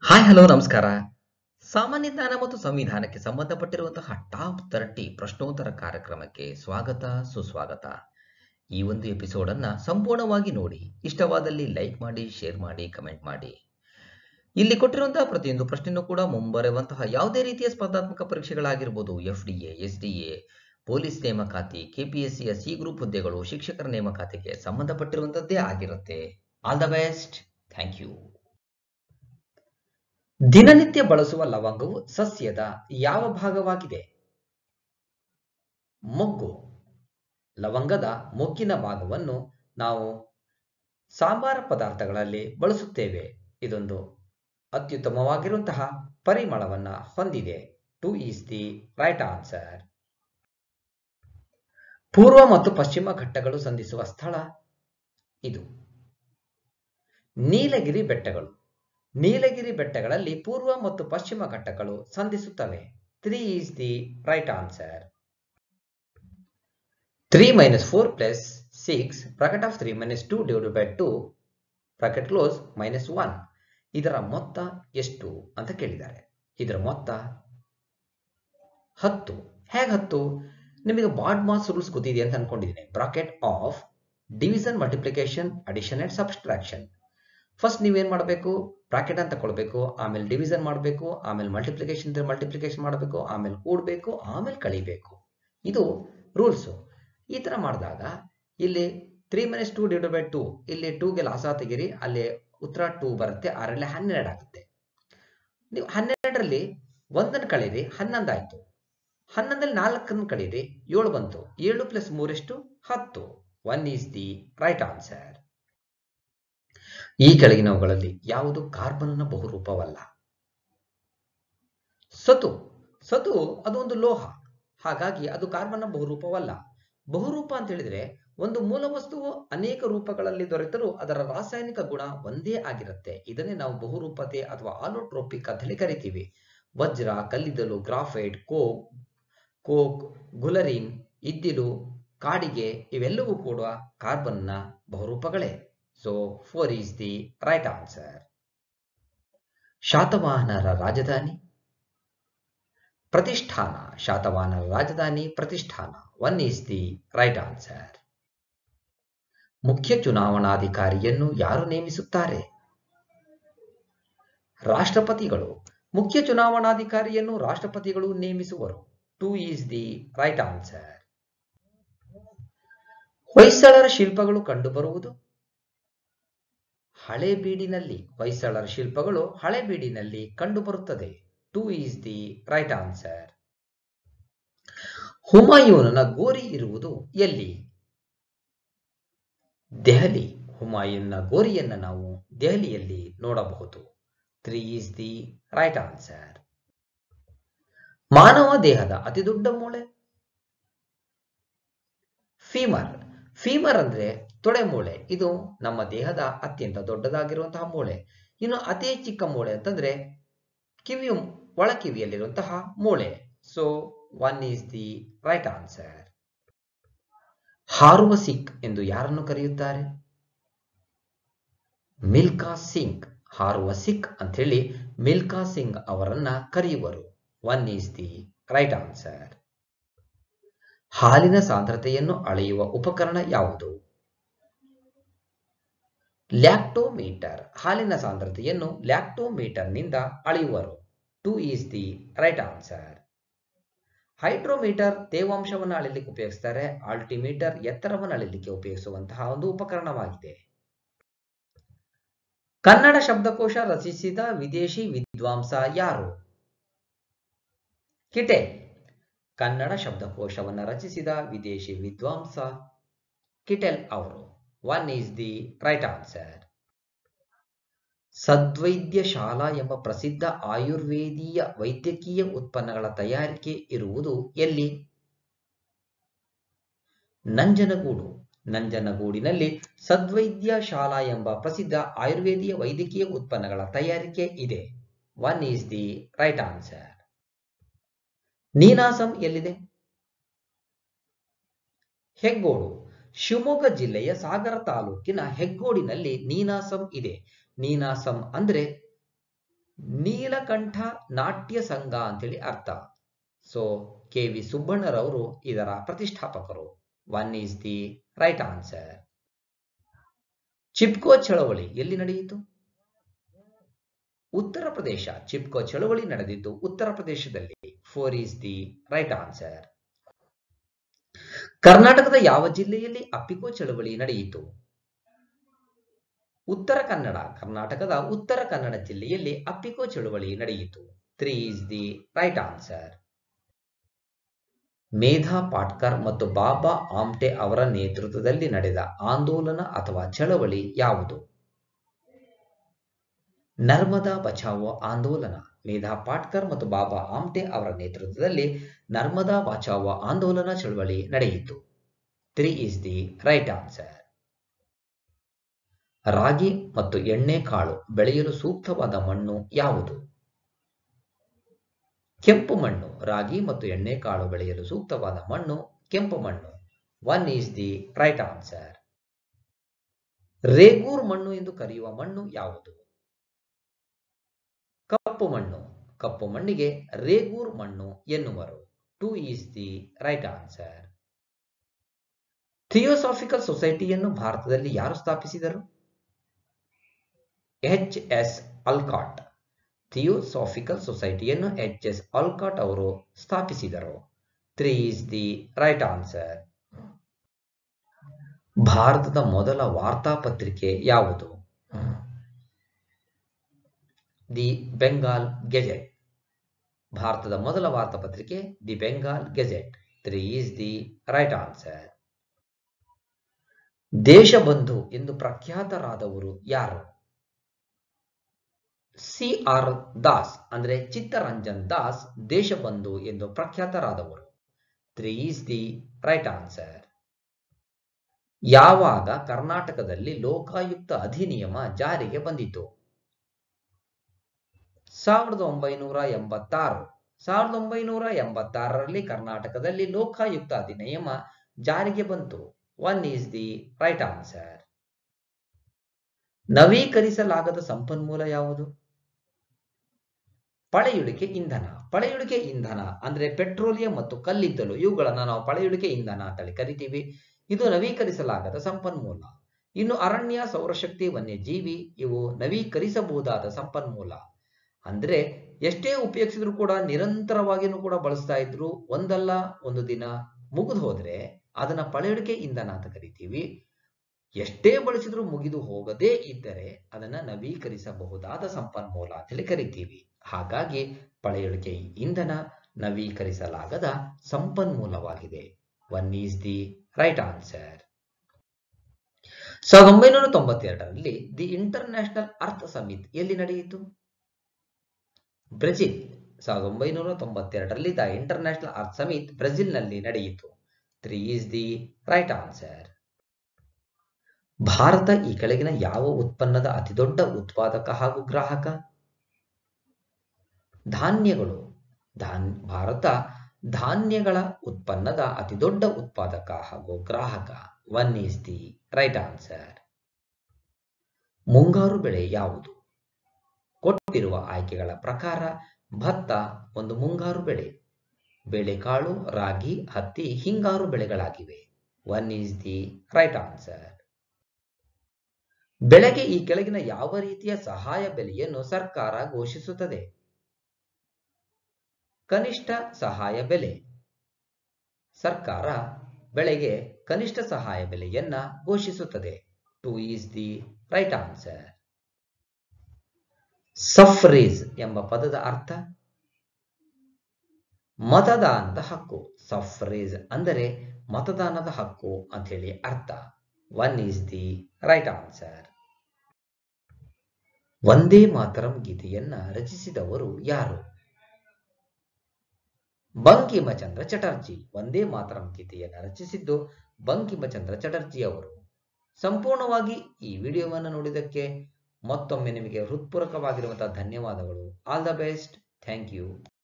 Hi hello ನಮಸ್ಕಾರ. ಸಾಮಾನ್ಯ ಜ್ಞಾನ ಮತ್ತು ಸಂವಿಧಾನಕ್ಕೆ ಸಂಬಂಧಪಟ್ಟಿರುವಂತಹ ಟಾಪ್ 30 ಪ್ರಶ್ನೋತ್ತರ ಕಾರ್ಯಕ್ರಮಕ್ಕೆ ಸ್ವಾಗತ ಸುಸ್ವಾಗತ. ಈ ಒಂದು ಎಪಿಸೋಡ್ ಅನ್ನ ಸಂಪೂರ್ಣವಾಗಿ ನೋಡಿ. ಇಷ್ಟವಾದಲ್ಲಿ ಲೈಕ್ ಮಾಡಿ, ಶೇರ್ ಮಾಡಿ, ಕಮೆಂಟ್ ಮಾಡಿ. ಇಲ್ಲಿ ಕೊಟ್ಟಿರುವಂತಹ ಪ್ರತಿಯೊಂದು ಪ್ರಶ್ನೆಯೂ ಕೂಡ ಮುಂಬರುವಂತಹ ಯಾವುದೇ ರೀತಿಯ ಸ್ಪರ್ಧಾತ್ಮಕ ಪರೀಕ್ಷೆಗಳಾಗಿರ್ಬೋದು, FDA, SDA, ಪೊಲೀಸ್ ನೇಮಕಾತಿ, KPSC ಸಿ ಗ್ರೂಪ್ ಹುದ್ದೆಗಳು, ಶಿಕ್ಷಕರ ನೇಮಕಾತಿಗೆ ಸಂಬಂಧಪಟ್ಟಿರುವಂತದ್ದೇ ಆಗಿರುತ್ತೆ. All the best. Thank you. ದಿನನಿತ್ಯ ಬಳಸುವ ಲವಂಗವು ಸಸ್ಯದ ಯಾವ ಭಾಗವಾಗಿದೆ? ಮೊಗ್ಗು. ಲವಂಗದ ಮೊಗ್ಗಿನ ಭಾಗವನ್ನು ನಾವು ಸಾಂಬಾರ ಪದಾರ್ಥಗಳಲ್ಲಿ ಬಳಸುತ್ತೇವೆ. ಇದೊಂದು ಅತ್ಯುತ್ತಮವಾಗಿರುವಂತಹ ಪರಿಮಳವನ್ನ ಹೊಂದಿದೆ. 2 ಈಸ್ ದಿ ರೈಟ್ ಆನ್ಸರ್. ಪೂರ್ವ ಮತ್ತು ಪಶ್ಚಿಮ ಘಟ್ಟಗಳು ಸಂಧಿಸುವ ಸ್ಥಳ ಇದು ನೀಲಗಿರಿ ಬೆಟ್ಟಗಳು. ನೀಲಗಿರಿ ಬೆಟ್ಟಗಳಲ್ಲಿ ಪೂರ್ವ ಮತ್ತು ಪಶ್ಚಿಮ ಘಟ್ಟಗಳು ಸಂಧಿಸುತ್ತವೆ. 3 is the right answer. 3 - 4 + 6 bracket of 3 - 2 divided by 2 bracket close -1. ಇದರ ಮೊತ್ತ ಎಷ್ಟು ಅಂತ ಕೇಳಿದ್ದಾರೆ. ಇದರ ಮೊತ್ತ 10. ಹೇಗೆ 10? ನಿಮಗೆ ಬಾಡ್ ಮಾಸ್ ರೂಲ್ಸ್ ಗೊತ್ತಿದೆ ಅಂತ ಅನ್ಕೊಂಡಿದ್ದೀನಿ. Bracket of division, multiplication, addition and subtraction. First ನೀವೇನ್ ಮಾಡಬೇಕು? ಬ್ರಾಕೆಟ್ ಅಂತ ತಗೊಳ್ಬೇಕು, ಆಮೇಲೆ ಡಿವಿಷನ್ ಮಾಡಬೇಕು, ಆಮೇಲೆ ಮಲ್ಟಿಪ್ಲಿಕೇಶನ್ ಮಾಡಬೇಕು, ಆಮೇಲೆ ಕೂಡಬೇಕು, ಆಮೇಲೆ ಕಳಿಬೇಕು. ಇದು ರೂಲ್ಸ್. ಈ ತರ ಮಾಡಿದಾಗ ಇಲ್ಲಿ 3 - 2 ಡಿವೈಡೆಡ್ ಬೈ 2, ಇಲ್ಲಿ 2ಗೆ ಲಾಸ ತೆಗಿರಿ, ಅಲ್ಲಿ ಉತ್ತರ 2 ಬರುತ್ತೆ. 6ರಲ್ಲಿ 12 ಆಗುತ್ತೆ. ನೀವು 12ರಲ್ಲಿ 1 ಕಳೀರಿ, 11 ಆಯ್ತು. 11ರಲ್ಲಿ 4 ಕಳೀರಿ, 7 ಬಂತು. 7 + 3 ಎಷ್ಟು? 10. 1 ಈಸ್ ದಿ ರೈಟ್ ಆನ್ಸರ್. ಈ ಕೆಳಗಿನವುಗಳಲ್ಲಿ ಯಾವುದು ಕಾರ್ಬನ್ನ ಬಹುರೂಪವಲ್ಲ? ಸತು. ಸತು ಅದು ಒಂದು ಲೋಹ, ಹಾಗಾಗಿ ಅದು ಕಾರ್ಬನ್ನ ಬಹುರೂಪವಲ್ಲ. ಬಹುರೂಪ ಅಂತ ಹೇಳಿದ್ರೆ ಒಂದು ಮೂಲ ವಸ್ತುವು ಅನೇಕ ರೂಪಗಳಲ್ಲಿ ದೊರೆತರೂ ಅದರ ರಾಸಾಯನಿಕ ಗುಣ ಒಂದೇ ಆಗಿರುತ್ತೆ. ಇದನ್ನೇ ನಾವು ಬಹುರೂಪತೆ ಅಥವಾ ಆಲೋಟ್ರೋಪಿಕ್ ಅಂತ ಹೇಳಿ ಕರಿತೀವಿ. ವಜ್ರ, ಕಲ್ಲಿದ್ದಲು, ಗ್ರಾಫೈಟ್, ಕೋಕ್, ಗುಲರಿನ್, ಇದ್ದಿಲು, ಕಾಡಿಗೆ ಇವೆಲ್ಲವೂ ಕೂಡ ಕಾರ್ಬನ್ನ ಬಹುರೂಪಗಳೇ. So 4 is the right answer. ಶಾತವಾಹನರ ರಾಜಧಾನಿ ಪ್ರತಿಷ್ಠಾನ. ಶಾತವಾಹನರ ರಾಜಧಾನಿ ಪ್ರತಿಷ್ಠಾನ. 1 is the right answer. ಮುಖ್ಯ ಚುನಾವಣಾಧಿಕಾರಿಯನ್ನು ಯಾರು ನೇಮಿಸುತ್ತಾರೆ? ರಾಷ್ಟ್ರಪತಿಗಳು. ಮುಖ್ಯ ಚುನಾವಣಾಧಿಕಾರಿಯನ್ನು ರಾಷ್ಟ್ರಪತಿಗಳು ನೇಮಿಸುವರು. 2 is the right answer. ಹೊಯ್ಸಳರ ಶಿಲ್ಪಗಳು ಕಂಡುಬರುವುದು ಹಳೇಬೀಡಿನಲ್ಲಿ. ಹೊಯ್ಸಳರ ಶಿಲ್ಪಗಳು ಹಳೇಬೀಡಿನಲ್ಲಿ ಕಂಡುಬರುತ್ತದೆ. 2 ಈಸ್ ದಿ ರೈಟ್ ಆನ್ಸರ್. ಹುಮಾಯೂನನ ಗೋರಿ ಇರುವುದು ಎಲ್ಲಿ? ದೆಹಲಿ. ಹುಮಾಯೂನ್ನ ಗೋರಿಯನ್ನು ನಾವು ದೆಹಲಿಯಲ್ಲಿ ನೋಡಬಹುದು. 3 ಈಸ್ ದಿ ರೈಟ್ ಆನ್ಸರ್. ಮಾನವ ದೇಹದ ಅತಿದೊಡ್ಡ ಮೂಳೆ? ಫೀಮರ್. ಫೀಮರ್ ಅಂದ್ರೆ ತೊಡೆ ಮೂಳೆ. ಇದು ನಮ್ಮ ದೇಹದ ಅತ್ಯಂತ ದೊಡ್ಡದಾಗಿರುವಂತಹ ಮೂಳೆ. ಇನ್ನು ಅತಿ ಚಿಕ್ಕ ಮೂಳೆ ಅಂತಂದ್ರೆ ಕಿವಿಯು ಒಳಕಿವಿಯಲ್ಲಿರುವಂತಹ ಮೂಳೆ. So 1 is the right answer. ಹಾರುವ ಸಿಂಕ್ ಎಂದು ಯಾರನ್ನು ಕರೆಯುತ್ತಾರೆ? ಮಿಲ್ಕಾ ಸಿಂಗ್. ಹಾರುವ ಸಿಂಕ್ ಅಂತ ಹೇಳಿ ಮಿಲ್ಕಾ ಸಿಂಗ್ ಅವರನ್ನ ಕರೆಯುವರು. 1 ಈಸ್ ದಿ ರೈಟ್ ಆನ್ಸರ್. ಹಾಲಿನ ಸಾಂದ್ರತೆಯನ್ನು ಅಳೆಯುವ ಉಪಕರಣ ಯಾವುದು? ಲ್ಯಾಕ್ಟೋಮೀಟರ್. ಹಾಲಿನ ಸಾಂದ್ರತೆಯನ್ನು ಲ್ಯಾಕ್ಟೋಮೀಟರ್ನಿಂದ ಅಳೆಯುವರು. 2 is the right answer. Hydrometer ತೇವಾಂಶವನ್ನು ಅಳೆಯಲಿಕ್ಕೆ ಉಪಯೋಗಿಸ್ತಾರೆ. ಆಲ್ಟಿಮೀಟರ್ ಎತ್ತರವನ್ನು ಅಳೆಯಲಿಕ್ಕೆ ಉಪಯೋಗಿಸುವಂತಹ ಒಂದು ಉಪಕರಣವಾಗಿದೆ. ಕನ್ನಡ ಶಬ್ದಕೋಶ ರಚಿಸಿದ ವಿದೇಶಿ ವಿದ್ವಾಂಸ ಯಾರು? ಕಿಟೆಲ್. ಕನ್ನಡ ಶಬ್ದಕೋಶವನ್ನು ರಚಿಸಿದ ವಿದೇಶಿ ವಿದ್ವಾಂಸ ಕಿಟೆಲ್ ಅವರು. 1 ಈಸ್ ದಿ ರೈಟ್ ಆನ್ಸರ್. ಸದ್ವೈದ್ಯಶಾಲಾ ಎಂಬ ಪ್ರಸಿದ್ಧ ಆಯುರ್ವೇದೀಯ ವೈದ್ಯಕೀಯ ಉತ್ಪನ್ನಗಳ ತಯಾರಿಕೆ ಇರುವುದು ಎಲ್ಲಿ? ನಂಜನಗೂಡು. ನಂಜನಗೂಡಿನಲ್ಲಿ ಸದ್ವೈದ್ಯಶಾಲಾ ಎಂಬ ಪ್ರಸಿದ್ಧ ಆಯುರ್ವೇದೀಯ ವೈದ್ಯಕೀಯ ಉತ್ಪನ್ನಗಳ ತಯಾರಿಕೆ ಇದೆ. 1 is the right answer. Ninasam ಎಲ್ಲಿದೆ? ಹೆಗ್ಗೋಡು. ಶಿವಮೊಗ್ಗ ಜಿಲ್ಲೆಯ ಸಾಗರ ತಾಲೂಕಿನ ಹೆಗ್ಗೋಡಿನಲ್ಲಿ ನೀನಾಸಂ ಇದೆ. ನೀನಾಸಂ ಅಂದ್ರೆ ನೀಲಕಂಠ ನಾಟ್ಯ ಸಂಘ ಅಂತೇಳಿ ಅರ್ಥ. ಸೊ KV ಸುಬ್ಬಣ್ಣರವರು ಇದರ ಪ್ರತಿಷ್ಠಾಪಕರು. 1 is the right answer. Chipko ಚಳವಳಿ ಎಲ್ಲಿ ನಡೆಯಿತು? ಉತ್ತರ ಪ್ರದೇಶ. ಚಿಪ್ಕೋ ಚಳವಳಿ ನಡೆದಿದ್ದು ಉತ್ತರ ಪ್ರದೇಶದಲ್ಲಿ. 4 ಈಸ್ ದಿ ರೈಟ್ ಆನ್ಸರ್. ಕರ್ನಾಟಕದ ಯಾವ ಜಿಲ್ಲೆಯಲ್ಲಿ ಅಪ್ಪಿಕೋ ಚಳವಳಿ ನಡೆಯಿತು? ಉತ್ತರ ಕನ್ನಡ. ಕರ್ನಾಟಕದ ಉತ್ತರ ಕನ್ನಡ ಜಿಲ್ಲೆಯಲ್ಲಿ ಅಪ್ಪಿಕೋ ಚಳವಳಿ ನಡೆಯಿತು. 3 ಈಸ್ ದಿ ರೈಟ್ ಆನ್ಸರ್. ಮೇಧಾ ಪಾಟ್ಕರ್ ಮತ್ತು ಬಾಬಾ ಆಮ್ಟೆ ಅವರ ನೇತೃತ್ವದಲ್ಲಿ ನಡೆದ ಆಂದೋಲನ ಅಥವಾ ಚಳವಳಿ ಯಾವುದು? ನರ್ಮದಾ ಬಚಾವೋ ಆಂದೋಲನ. ಮೇಧಾ ಪಾಟ್ಕರ್ ಮತ್ತು ಬಾಬಾ ಆಮ್ಟೆ ಅವರ ನೇತೃತ್ವದಲ್ಲಿ ನರ್ಮದಾ ಬಚಾವೋ ಆಂದೋಲನ ಚಳವಳಿ ನಡೆಯಿತು. 3 ಈಸ್ ದಿ ರೈಟ್ ಆನ್ಸರ್. ರಾಗಿ ಮತ್ತು ಎಣ್ಣೆಕಾಳು ಬೆಳೆಯಲು ಸೂಕ್ತವಾದ ಮಣ್ಣು ಯಾವುದು? ಕೆಂಪು ಮಣ್ಣು. ರಾಗಿ ಮತ್ತು ಎಣ್ಣೆಕಾಳು ಬೆಳೆಯಲು ಸೂಕ್ತವಾದ ಮಣ್ಣು ಕೆಂಪು ಮಣ್ಣು. 1 is the right answer. Regur ಮಣ್ಣು ಎಂದು ಕರೆಯುವ ಮಣ್ಣು ಯಾವುದು? ಕಪ್ಪು ಮಣ್ಣು. ಕಪ್ಪು ಮಣ್ಣಿಗೆ ರೇಗೂರ್ ಮಣ್ಣು ಎನ್ನುವರು. 2 is the right answer. Theosophical ಸೊಸೈಟಿಯನ್ನು ಭಾರತದಲ್ಲಿ ಯಾರು ಸ್ಥಾಪಿಸಿದರು? HS Olcott. ಥಿಯೋಸಾಫಿಕಲ್ ಸೊಸೈಟಿಯನ್ನು HS ಅಲ್ಕಾಟ್ ಅವರು ಸ್ಥಾಪಿಸಿದರು. 3 ಈಸ್ ದಿ ರೈಟ್ ಆನ್ಸರ್. ಭಾರತದ ಮೊದಲ ವಾರ್ತಾಪತ್ರಿಕೆ ಯಾವುದು? The Bengal Gazette. ಭಾರತದ ಮೊದಲ ವಾರ್ತಾಪತ್ರಿಕೆ the Bengal Gazette. 3 is the right answer. Deshbandhu ಎಂದು ಪ್ರಖ್ಯಾತರಾದವರು ಯಾರು? CR ದಾಸ್ ಅಂದ್ರೆ ಚಿತ್ತರಂಜನ್ ದಾಸ್ ದೇಶಬಂಧು ಎಂದು ಪ್ರಖ್ಯಾತರಾದವರು. 3 ಈಸ್ ದಿ ರೈಟ್ ಆನ್ಸರ್. ಯಾವಾಗ ಕರ್ನಾಟಕದಲ್ಲಿ ಲೋಕಾಯುಕ್ತ ಅಧಿನಿಯಮ ಜಾರಿಗೆ ಬಂದಿತು? 1986. 1986ರಲ್ಲಿ ಕರ್ನಾಟಕದಲ್ಲಿ ಲೋಕಾಯುಕ್ತ ಅಧಿನಿಯಮ ಜಾರಿಗೆ ಬಂತು. 1 ಈಸ್ ದಿ ರೈಟ್ ಆನ್ಸರ್. ನವೀಕರಿಸಲಾಗದ ಸಂಪನ್ಮೂಲ ಯಾವುದು? ಪಳೆಯುಳಿಕೆ ಇಂಧನ. ಪಳೆಯುಳಿಕೆ ಇಂಧನ ಅಂದ್ರೆ ಪೆಟ್ರೋಲಿಯಂ ಮತ್ತು ಕಲ್ಲಿದ್ದಲು, ಇವುಗಳನ್ನ ನಾವು ಪಳೆಯುಳಿಕೆ ಇಂಧನ ಅಂತ ಕರಿತೀವಿ. ಇದು ನವೀಕರಿಸಲಾಗದ ಸಂಪನ್ಮೂಲ. ಇನ್ನು ಅರಣ್ಯ, ಸೌರಶಕ್ತಿ, ವನ್ಯಜೀವಿ ಇವು ನವೀಕರಿಸಬಹುದಾದ ಸಂಪನ್ಮೂಲ. ಅಂದ್ರೆ ಎಷ್ಟೇ ಉಪಯೋಗಿಸಿದ್ರು ಕೂಡ ನಿರಂತರವಾಗಿನೂ ಕೂಡ ಬಳಸ್ತಾ ಇದ್ರು, ಒಂದಲ್ಲ ಒಂದು ದಿನ ಮುಗಿದು ಹೋದ್ರೆ ಅದನ್ನ ಪಳೆಯುಳಿಕೆ ಇಂಧನ ಅಂತ ಕರಿತೀವಿ. ಎಷ್ಟೇ ಬಳಸಿದ್ರು ಮುಗಿದು ಹೋಗದೇ ಇದ್ದರೆ ಅದನ್ನ ನವೀಕರಿಸಬಹುದಾದ ಸಂಪನ್ಮೂಲ ಅಂತೇಳಿ ಕರಿತೀವಿ. ಹಾಗಾಗಿ ಪಳೆಯುಳಿಕೆ ಇಂಧನ ನವೀಕರಿಸಲಾಗದ ಸಂಪನ್ಮೂಲವಾಗಿದೆ. 1 ಈಸ್ ದಿ ರೈಟ್ ಆನ್ಸರ್. 1992ರಲ್ಲಿ ದಿ ಇಂಟರ್ನ್ಯಾಷನಲ್ ಅರ್ತ್ ಸಮಿಟ್ ಎಲ್ಲಿ ನಡೆಯಿತು? ಬ್ರೆಜಿಲ್. 1992ರಲ್ಲಿ ದ ಇಂಟರ್ನ್ಯಾಷನಲ್ ಅರ್ತ್ ಸಮಿಟ್ ಬ್ರೆಜಿಲ್ನಲ್ಲಿ ನಡೆಯಿತು. 3 is the right answer. Bharat ಈ ಕೆಳಗಿನ ಯಾವ ಉತ್ಪನ್ನದ ಅತಿದೊಡ್ಡ ಉತ್ಪಾದಕ ಹಾಗೂ ಗ್ರಾಹಕ? ಧಾನ್ಯಗಳು. ಭಾರತ ಧಾನ್ಯಗಳ ಉತ್ಪನ್ನದ ಅತಿದೊಡ್ಡ ಉತ್ಪಾದಕ ಹಾಗೂ ಗ್ರಾಹಕ. 1 ಈಸ್ ದಿ ರೈಟ್ ಆನ್ಸರ್. ಮುಂಗಾರು ಬೆಳೆ ಯಾವುದು? ಕೊಟ್ಟಿರುವ ಆಯ್ಕೆಗಳ ಪ್ರಕಾರ ಭತ್ತ ಒಂದು ಮುಂಗಾರು ಬೆಳೆ. ಬೇಳೆಕಾಳು, ರಾಗಿ, ಹತ್ತಿ ಹಿಂಗಾರು ಬೆಳೆಗಳಾಗಿವೆ. 1 ಈಸ್ ದಿ ರೈಟ್ ಆನ್ಸರ್. ಬೆಳೆಗೆ ಈ ಕೆಳಗಿನ ಯಾವ ರೀತಿಯ ಸಹಾಯ ಬೆಲೆಯನ್ನು ಸರ್ಕಾರ ಘೋಷಿಸುತ್ತದೆ? ಕನಿಷ್ಠ ಸಹಾಯ ಬೆಲೆ. ಸರ್ಕಾರ ಬೆಳೆಗೆ ಕನಿಷ್ಠ ಸಹಾಯ ಬೆಲೆಯನ್ನ ಘೋಷಿಸುತ್ತದೆ. 2 is the right answer. Suffrage ಎಂಬ ಪದದ ಅರ್ಥ? ಮತದಾನದ ಹಕ್ಕು. ಸಫ್ರೇಜ್ ಅಂದರೆ ಮತದಾನದ ಹಕ್ಕು ಅಂತ ಹೇಳಿ ಅರ್ಥ. 1 is the right answer. Vande Mataram ಗೀತೆಯನ್ನ ರಚಿಸಿದವರು ಯಾರು? ಬಂಕಿಮಚಂದ್ರ ಚಟರ್ಜಿ. ವಂದೇ ಮಾತರಂ ಗೀತೆಯನ್ನು ರಚಿಸಿದ್ದು ಬಂಕಿಮಚಂದ್ರ ಚಟರ್ಜಿ ಅವರು. ಸಂಪೂರ್ಣವಾಗಿ ಈ ವಿಡಿಯೋವನ್ನು ನೋಡಿದ್ದಕ್ಕೆ ಮತ್ತೊಮ್ಮೆ ನಿಮಗೆ ಹೃತ್ಪೂರ್ವಕವಾಗಿರುವಂತಹ ಧನ್ಯವಾದಗಳು. All the best. Thank you.